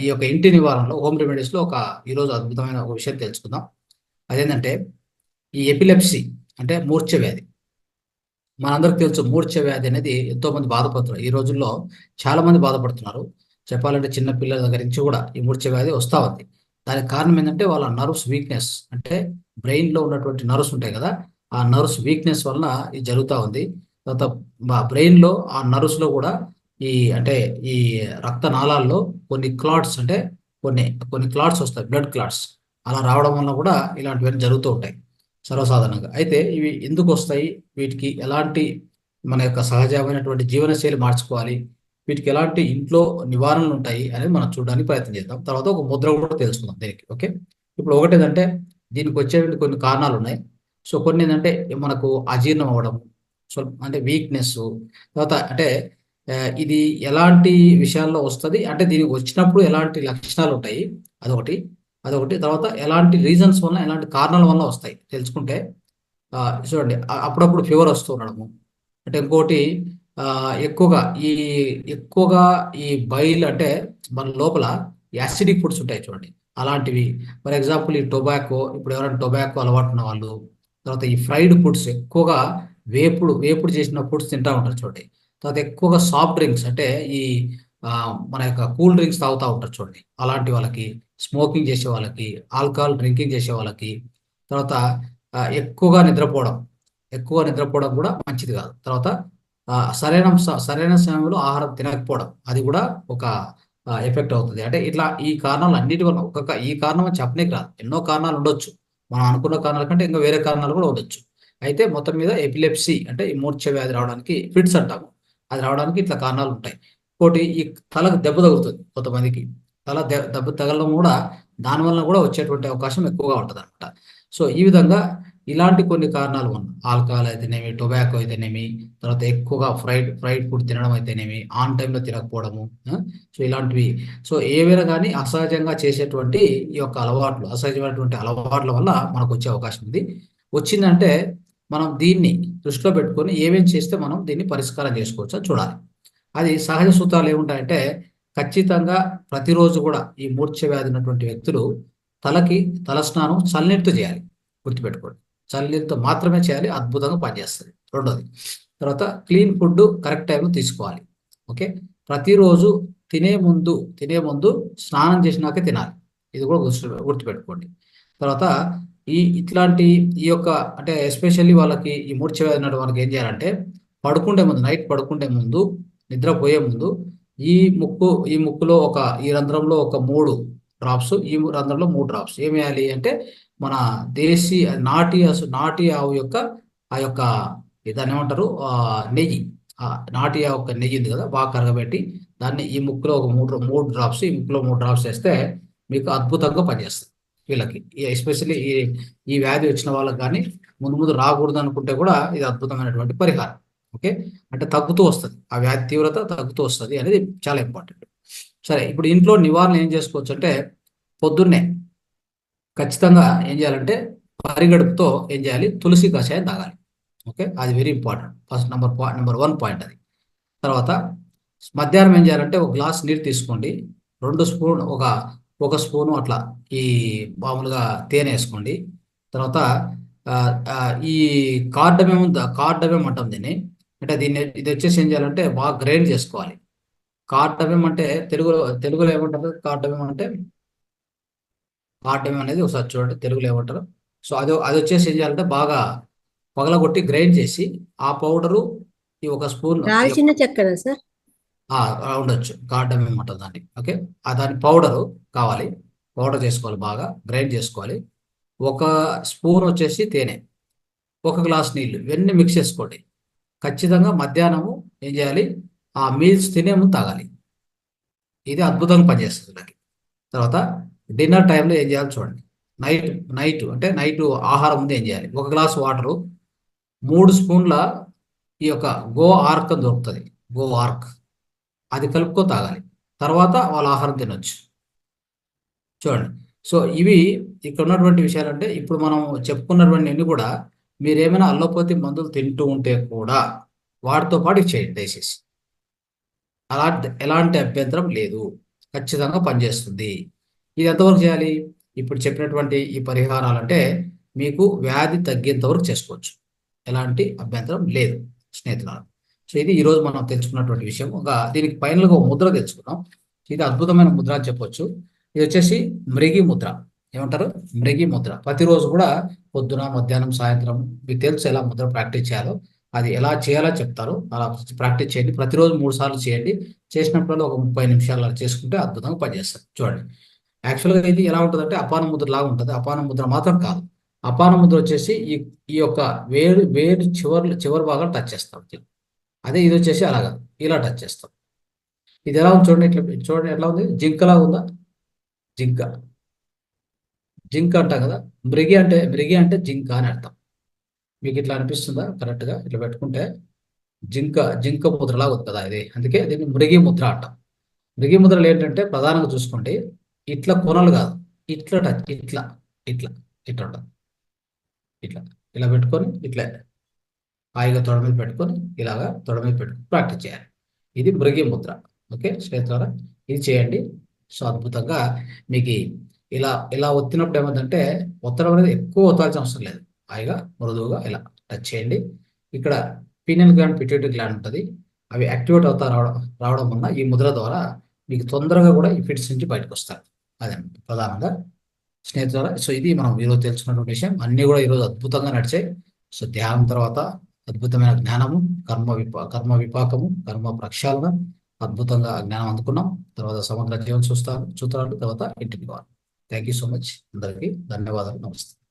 ఈ యొక్క ఇంటి నివారణలో హోమ్ రెమెడీస్లో ఈరోజు అద్భుతమైన ఒక విషయం తెలుసుకుందాం. అదేంటంటే ఈ ఎపిలెప్సీ అంటే మూర్ఛ వ్యాధి. మనందరికి తెలుసు మూర్ఛ వ్యాధి అనేది ఎంతో మంది బాధపడుతున్నారు. ఈ రోజుల్లో చాలా మంది బాధపడుతున్నారు. చెప్పాలంటే చిన్న పిల్లల దగ్గర నుంచి కూడా ఈ మూర్ఛ వ్యాధి వస్తూ ఉంది. దానికి కారణం ఏంటంటే వాళ్ళ నర్వ్స్ వీక్నెస్, అంటే బ్రెయిన్లో ఉన్నటువంటి నర్వ్స్ ఉంటాయి కదా, ఆ నర్వ్స్ వీక్నెస్ వలన ఇది జరుగుతూ ఉంది. తర్వాత బ్రెయిన్లో ఆ నర్వ్స్లో కూడా అంటే ఈ రక్తనాళాల్లో కొన్ని క్లాట్స్, అంటే కొన్ని కొన్ని క్లాట్స్ వస్తాయి, బ్లడ్ క్లాట్స్. అలా రావడం వల్ల కూడా ఇలాంటివన్నీ జరుగుతూ ఉంటాయి సర్వసాధారణంగా. అయితే ఇవి ఎందుకు వస్తాయి, వీటికి ఎలాంటి మన యొక్క సహజమైనటువంటి జీవనశైలి మార్చుకోవాలి, వీటికి ఎలాంటి ఇంట్లో నివారణలు ఉంటాయి అనేది మనం చూడడానికి ప్రయత్నం చేద్దాం. తర్వాత ఒక ముద్ర కూడా తెలుసుకుందాం దీనికి. ఓకే, ఇప్పుడు ఒకటి ఏంటంటే దీనికి వచ్చేటువంటి కొన్ని కారణాలు ఉన్నాయి. సో కొన్ని ఏంటంటే మనకు అజీర్ణం అవ్వడం, సో అంటే వీక్నెస్. తర్వాత అంటే ఇది ఎలాంటి విషయాల్లో వస్తుంది అంటే దీనికి వచ్చినప్పుడు ఎలాంటి లక్షణాలు ఉంటాయి, అదొకటి. తర్వాత ఎలాంటి రీజన్స్ వల్ల, ఎలాంటి కారణాల వల్ల వస్తాయి తెలుసుకుంటే చూడండి. అప్పుడప్పుడు ఫీవర్ వస్తూ ఉండడము, అంటే ఇంకోటి ఎక్కువగా ఈ బైల్, అంటే మన లోపల యాసిడిక్ ఫుడ్స్ ఉంటాయి చూడండి, అలాంటివి. ఫర్ ఎగ్జాంపుల్ ఈ టొబాకో, ఇప్పుడు ఎవరైనా టొబాకో అలవాటు ఉన్న వాళ్ళు, తర్వాత ఈ ఫ్రైడ్ ఫుడ్స్, ఎక్కువగా వేపుడు చేసిన ఫుడ్స్ తింటూ ఉంటారు చూడండి. తర్వాత ఎక్కువగా సాఫ్ట్ డ్రింక్స్, అంటే ఈ మన యొక్క కూల్ డ్రింక్స్ తాగుతూ ఉంటారు చూడండి, అలాంటి వాళ్ళకి, స్మోకింగ్ చేసే వాళ్ళకి, ఆల్కహాల్ డ్రింకింగ్ చేసే వాళ్ళకి. తర్వాత ఎక్కువగా నిద్రపోవడం కూడా మంచిది కాదు. తర్వాత సరైన సమయంలో ఆహారం తినకపోవడం, అది కూడా ఒక ఎఫెక్ట్ అవుతుంది. అంటే ఇట్లా ఈ కారణాలు అన్నిటి వల్ల ఈ కారణం అని చెప్పనీకి రాదు, ఎన్నో కారణాలు ఉండొచ్చు. మనం అనుకున్న కారణాల కంటే ఇంకా వేరే కారణాలు కూడా ఉండొచ్చు. అయితే మొత్తం మీద ఎపిలెప్సీ అంటే ఈ మూర్ఛ వ్యాధి రావడానికి, ఫిట్స్ అంటాము, అది రావడానికి ఇట్లా కారణాలు ఉంటాయి. ఇంకోటి, ఈ తలకు దెబ్బ తగులుతుంది కొంతమందికి. దెబ్బ తగలడం కూడా దానివల్ల కూడా వచ్చేటువంటి అవకాశం ఎక్కువగా ఉంటుంది అనమాట. సో ఈ విధంగా ఇలాంటి కొన్ని కారణాలు ఉన్నాయి. ఆల్కహాల్ అయితేనేమి, టొబాకో అయితేనేమి, తర్వాత ఎక్కువగా ఫ్రైడ్ ఫుడ్ తినడం అయితేనేమి, ఆన్ టైంలో తినకపోవడము, సో ఇలాంటివి. సో ఏవైనా కానీ అసహజంగా చేసేటువంటి ఈ యొక్క అసహజమైనటువంటి అలవాట్ల వల్ల మనకు వచ్చే అవకాశం ఉంది. వచ్చిందంటే మనం దీన్ని దృష్టిలో పెట్టుకొని ఏమేమి చేస్తే మనం దీన్ని పరిష్కారం చేసుకోవచ్చో చూడాలి. అది సహజ సూత్రాలు ఏముంటాయంటే, ఖచ్చితంగా ప్రతిరోజు కూడా ఈ మూర్ఛ వ్యాధి ఉన్నటువంటి వ్యక్తులు తలస్నానం చల్లనీటితో చేయాలి. గుర్తుపెట్టుకోండి, చల్లనీటితో మాత్రమే చేయాలి, అద్భుతంగా పనిచేస్తుంది. రెండోది, తర్వాత క్లీన్ ఫుడ్ కరెక్ట్ టైంలో తీసుకోవాలి. ఓకే, ప్రతిరోజు తినే ముందు స్నానం చేసినాకే తినాలి, ఇది కూడా గుర్తుపెట్టుకోండి. తర్వాత ఈ యొక్క అంటే ఎస్పెషల్లీ వాళ్ళకి ఈ మూర్ఛ వ్యాధి ఉన్న వాళ్ళకి ఏం చేయాలంటే, నైట్ పడుకుంటే ముందు, నిద్రపోయే ముందు ఈ ముక్కులో ఈ రంధ్రంలో ఒక 3 డ్రాప్స్, ఈ రంధ్రంలో 3 డ్రాప్స్ ఏం వేయాలి అంటే, మన దేశీ నాటి ఆవు యొక్క ఆ యొక్క దాన్ని ఏమంటారు, నెయ్యి, నాటి ఆవు యొక్క నెయ్యి ఉంది కదా, బాగా కరగబెట్టి దాన్ని ఈ ముక్కులో ఒక 3 డ్రాప్స్, ఈ ముక్కులో 3 డ్రాప్స్ వేస్తే మీకు అద్భుతంగా పనిచేస్తుంది. వీళ్ళకి ఎస్పెషల్లీ ఈ వ్యాధి వచ్చిన వాళ్ళకి కానీ ముందు రాకూడదు అనుకుంటే కూడా ఇది అద్భుతమైనటువంటి పరిహారం. ఓకే, అంటే తగ్గుతూ వస్తుంది, ఆ వ్యాధి తీవ్రత తగ్గుతూ వస్తుంది అనేది చాలా ఇంపార్టెంట్. సరే, ఇప్పుడు ఇంట్లో నివారణ ఏం చేసుకోవచ్చు అంటే, పొద్దున్నే ఖచ్చితంగా ఏం చేయాలంటే పరిగడుపుతో ఏం చేయాలి, తులసి కషాయం తాగాలి. ఓకే, అది very important, first number 1 point అది. తర్వాత మధ్యాహ్నం ఏం చేయాలంటే ఒక గ్లాస్ నీరు తీసుకోండి, 2 స్పూన్ ఒక స్పూను అట్లా ఈ మామూలుగా తేనె వేసుకోండి. తర్వాత ఈ కార్డమేం అంటాం దీన్ని. అంటే ఇది వచ్చేసి ఏం చేయాలంటే బాగా గ్రైండ్ చేసుకోవాలి. కార్డమేం అంటే తెలుగులో ఏమంటారు, కార్డమేం అనేది ఒకసారి చూడండి తెలుగులో ఏమంటారు. సో అది వచ్చేసి ఏం చేయాలంటే బాగా పగలగొట్టి గ్రైండ్ చేసి, ఆ పౌడరు ఈ 1 స్పూన్ దాల్చిన చెక్కన సార్ ఉండొచ్చు, కార్డమేం ఉంటుంది దాన్ని. ఓకే, దాని పౌడరు కావాలి, పౌడర్ చేసుకోవాలి, బాగా గ్రైండ్ చేసుకోవాలి. 1 స్పూన్ వచ్చేసి తేనె, 1 గ్లాస్ నీళ్లు, ఇవన్నీ మిక్స్ చేసుకోండి. ఖచ్చితంగా మధ్యాహ్నము ఏం చేయాలి, ఆ మీల్స్ తినే ముందు తాగాలి. ఇది అద్భుతంగా పనిచేస్తుంది నాకు. తర్వాత డిన్నర్ టైంలో ఏం చేయాలి చూడండి, నైట్ ఆహారం ముందు ఏం చేయాలి, 1 గ్లాస్ వాటరు, 3 స్పూన్ల ఈ యొక్క గో ఆర్క్ అని దొరుకుతుంది, గో ఆర్క్, అది కలుపుకొని తాగాలి. తర్వాత వాళ్ళ ఆహారం తినొచ్చు. చూడండి, సో ఇవి ఇక్కడ ఉన్నటువంటి విషయాలు. అంటే ఇప్పుడు మనం చెప్పుకున్నటువంటి అన్ని కూడా మీరేమైనా అల్లోపతి మందులు తింటూ ఉంటే కూడా వాటితో పాటు చేయండి దయచేసి, ఎలాంటి అభ్యంతరం లేదు. ఖచ్చితంగా పనిచేస్తుంది. ఇది ఎంతవరకు చేయాలి? ఇప్పుడు చెప్పినటువంటి ఈ పరిహారాలు అంటే మీకు వ్యాధి తగ్గేంత వరకు చేసుకోవచ్చు. ఎలాంటి అభ్యంతరం లేదు స్నేహితులారా. సో ఇది ఈరోజు మనం తెలుసుకున్నటువంటి విషయం. దీనికి ఫైనల్గా ఒక ముద్ర తెలుసుకున్నాం. ఇది అద్భుతమైన ముద్ర అని చెప్పొచ్చు. ఇది వచ్చేసి మృగి ముద్ర. ఏమంటారు? మృగి ముద్ర. ప్రతిరోజు కూడా పొద్దున, మధ్యాహ్నం, సాయంత్రం మీకు తెలుసు ఎలా ముద్ర ప్రాక్టీస్ చేయాలో. అది ఎలా చేయాలో చెప్తారు. అలా ప్రాక్టీస్ చేయండి. ప్రతిరోజు 3 సార్లు చేయండి. చేసినప్పుడు ఒక 30 నిమిషాలు అలా చేసుకుంటే అద్భుతంగా పనిచేస్తారు. చూడండి. యాక్చువల్గా ఇది ఎలా ఉంటుందంటే అపాన ముద్ర లాగా ఉంటుంది. అపాన ముద్ర మాత్రం కాదు. అపాన ముద్ర వచ్చేసి ఈ యొక్క వేరు చివరి భాగాలు టచ్ చేస్తాం. అదే ఇది వచ్చేసి అలా కాదు, ఇలా టచ్ చేస్తాం. ఇది ఎలా ఉంది చూడండి. ఇట్లా చూడండి ఎట్లా ఉంది, జింకలా ఉందా? జింక. జింక అంటాం కదా. మృగి అంటే జింక అని అర్థం. మీకు ఇట్లా అనిపిస్తుందా? కరెక్ట్గా ఇట్లా పెట్టుకుంటే జింక ముద్రలా ఉంది కదా ఇది. అందుకే దీన్ని మృగి ముద్ర అంటాం. మృగి ముద్రలు ఏంటంటే ప్రధానంగా చూసుకోండి, ఇట్లా కొనలు కాదు, ఇట్లా టచ్, ఇట్లా ఇట్లా ఇట్లా ఉంటుంది. ఇట్లా ఇలా పెట్టుకొని ఇట్లా హాయిగా తొడ మీద పెట్టుకొని ఇలాగా తొడ మీద పెట్టుకొని ప్రాక్టీస్ చేయాలి. ఇది మృగి ముద్ర. ఓకే స్నేహితులారా, ఇది చేయండి. సో అద్భుతంగా మీకు ఇలా ఇలా ఒత్తినప్పుడు ఏమంటే ఒత్తడం అనేది ఎక్కువ ఒత్తాల్సిన అవసరం లేదు. హాయిగా మృదువుగా ఇలా టచ్ చేయండి. ఇక్కడ పీనియల్ గ్లాండ్, పిట్యూటరీ గ్లాండ్ ఉంటుంది. అవి యాక్టివేట్ రావడం వల్ల ఈ ముద్ర ద్వారా మీకు తొందరగా కూడా ఈ ఫిట్స్ నుంచి బయటకు వస్తారు. అదే ప్రధానంగా స్నేహితులారా. సో ఇది మనం ఈరోజు తెలుసుకున్నటువంటి విషయం. అన్నీ కూడా ఈరోజు అద్భుతంగా నడిచాయి. సో ధ్యానం తర్వాత అద్భుతమైన జ్ఞానము, కర్మ విపాకము, కర్మ ప్రక్షాళన, అద్భుతంగా జ్ఞానం అందుకున్నాం. తర్వాత సమగ్ర జీవన సూత్రాలు, తర్వాత ఇంటికి పోవాలి. Thank you so much. అందరికీ ధన్యవాదాలు. నమస్తే.